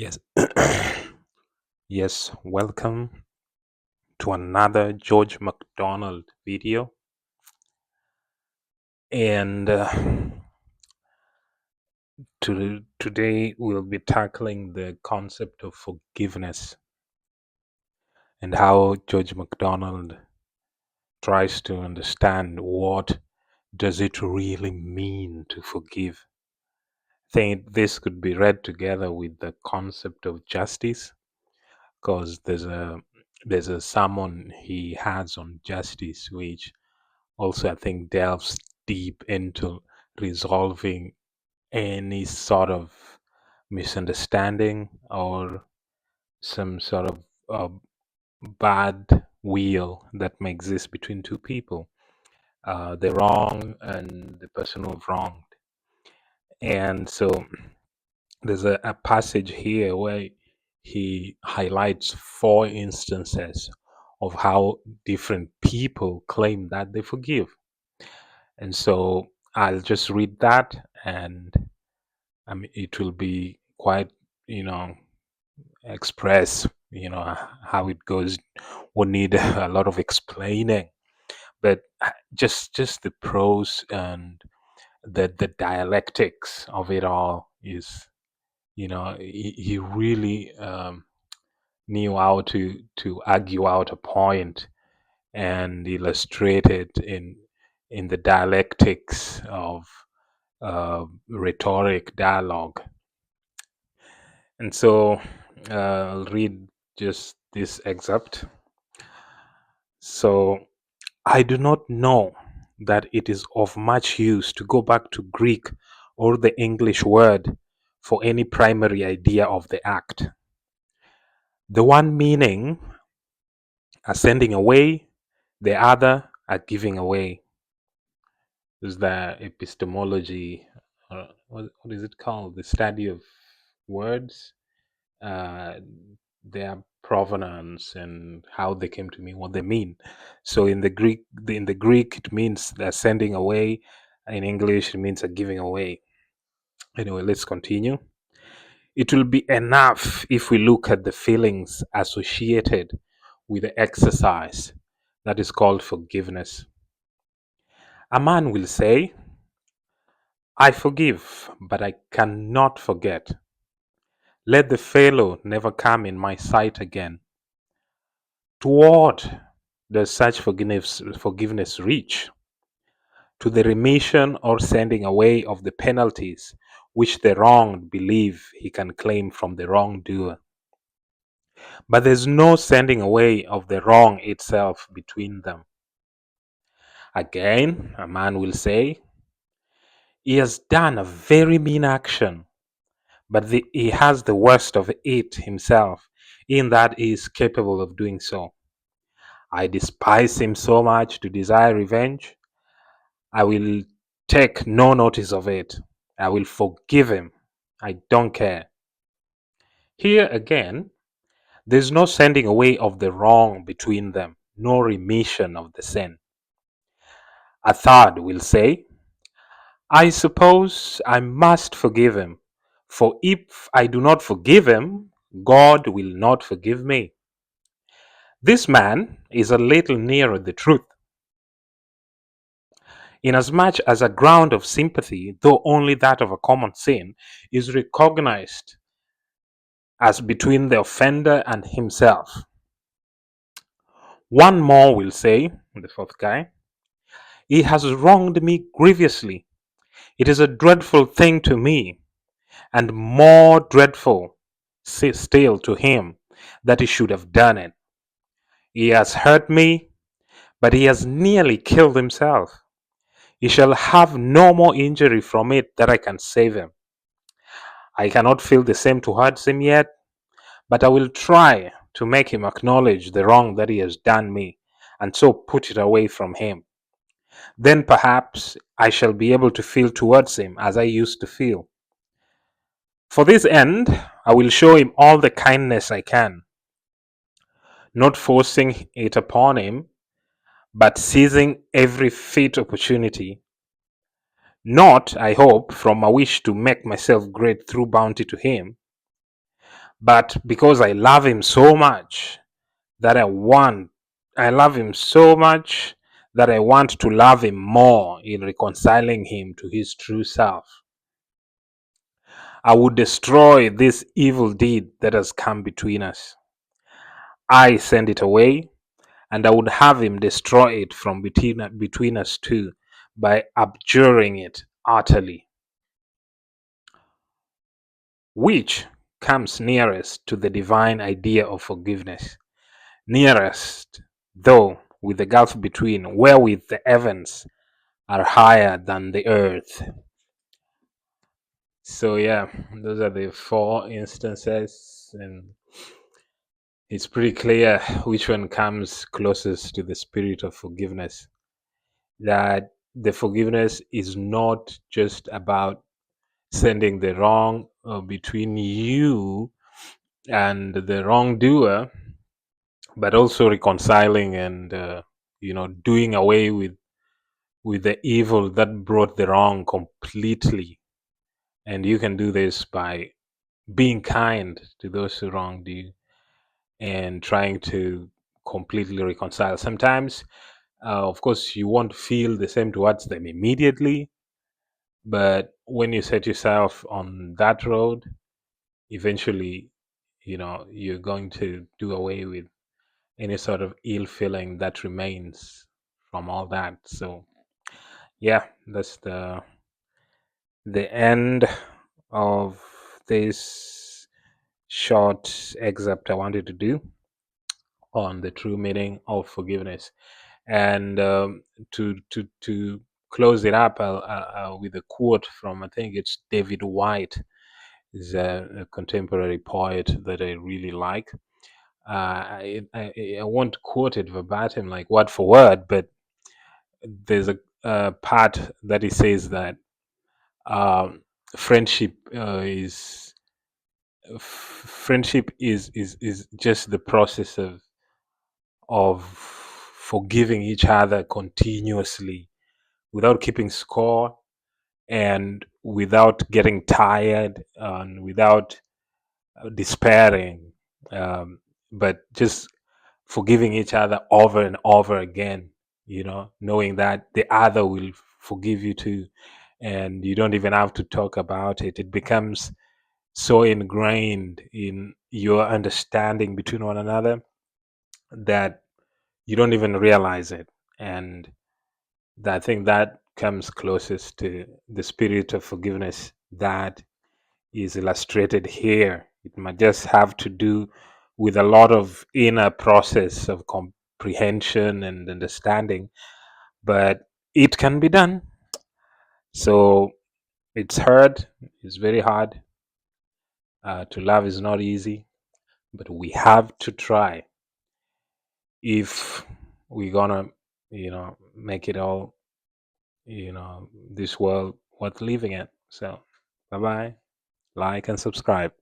Yes, yes, welcome to another George McDonald video. And today we'll be tackling the concept of forgiveness and how George McDonald tries to understand what does it really mean to forgive. I think this could be read together with the concept of justice because there's a sermon he has on justice which also I think delves deep into resolving any sort of misunderstanding or some sort of bad will that may exist between two people, the wrong and the person who wronged. And so there's a passage here where he highlights four instances of how different people claim that they forgive. And so I'll just read that, and I mean, it will be quite, you know, express, how it goes. Will need a lot of explaining, but just the pros and the dialectics of it all is, he really knew how to argue out a point and illustrate it in the dialectics of rhetoric dialogue. And so I'll read just this excerpt. So, I do not know that it is of much use to go back to Greek or the English word for any primary idea of the act. The one meaning are sending away, the other are giving away. Is the epistemology, what is it called? The study of words, uh, their provenance and how they came to mean what they mean. So in the Greek it means they're sending away. In English it means they're giving away. Anyway, let's continue. It will be enough if we look at the feelings associated with the exercise that is called forgiveness. A man will say, I forgive, but I cannot forget. Let the fellow never come in my sight again. To what does such forgiveness reach? To the remission or sending away of the penalties which the wronged believe he can claim from the wrongdoer. But there's no sending away of the wrong itself between them. Again, a man will say, he has done a very mean action, but he has the worst of it himself, in that he is capable of doing so. I despise him so much to desire revenge. I will take no notice of it. I will forgive him. I don't care. Here again, there's no sending away of the wrong between them, no remission of the sin. A third will say, I suppose I must forgive him, for if I do not forgive him, God will not forgive me. This man is a little nearer the truth, inasmuch as a ground of sympathy, though only that of a common sin, is recognized as between the offender and himself. One more will say, the fourth guy, he has wronged me grievously. It is a dreadful thing to me, and more dreadful still to him that he should have done it. He has hurt me, but he has nearly killed himself. He shall have no more injury from it that I can save him. I cannot feel the same towards him yet, but I will try to make him acknowledge the wrong that he has done me, and so put it away from him. Then perhaps I shall be able to feel towards him as I used to feel. For this end, I will show him all the kindness I can, not forcing it upon him, but seizing every fit opportunity, not, I hope, from a wish to make myself great through bounty to him, But because I love him so much that I love him so much that I want to love him more in reconciling him to his true self. I would destroy this evil deed that has come between us. I send it away, and I would have him destroy it from between us too by abjuring it utterly, which comes nearest to the divine idea of forgiveness. Nearest, though, with the gulf between, wherewith the heavens are higher than the earth. So, yeah, those are the four instances, and it's pretty clear which one comes closest to the spirit of forgiveness. That the forgiveness is not just about sending the wrong between you and the wrongdoer, but also reconciling and doing away with the evil that brought the wrong completely. And you can do this by being kind to those who wronged you and trying to completely reconcile. Sometimes, of course, you won't feel the same towards them immediately, but when you set yourself on that road, eventually, you're going to do away with any sort of ill feeling that remains from all that. So, yeah, that's the end of this short excerpt I wanted to do on the true meaning of forgiveness. And to close it up, with a quote from, I think it's David White, is a contemporary poet that I really like. I won't quote it verbatim, like word for word, but there's a part that he says that um, friendship is just the process of forgiving each other continuously without keeping score and without getting tired and without despairing, um, but just forgiving each other over and over again, knowing that the other will forgive you too. And you don't even have to talk about it. It becomes so ingrained in your understanding between one another that you don't even realize it. And I think that comes closest to the spirit of forgiveness that is illustrated here. It might just have to do with a lot of inner process of comprehension and understanding, but it can be done. So it's hard, it's very hard. To love is not easy, but we have to try if we're gonna, make it all, this world worth living in. So, bye bye, like and subscribe.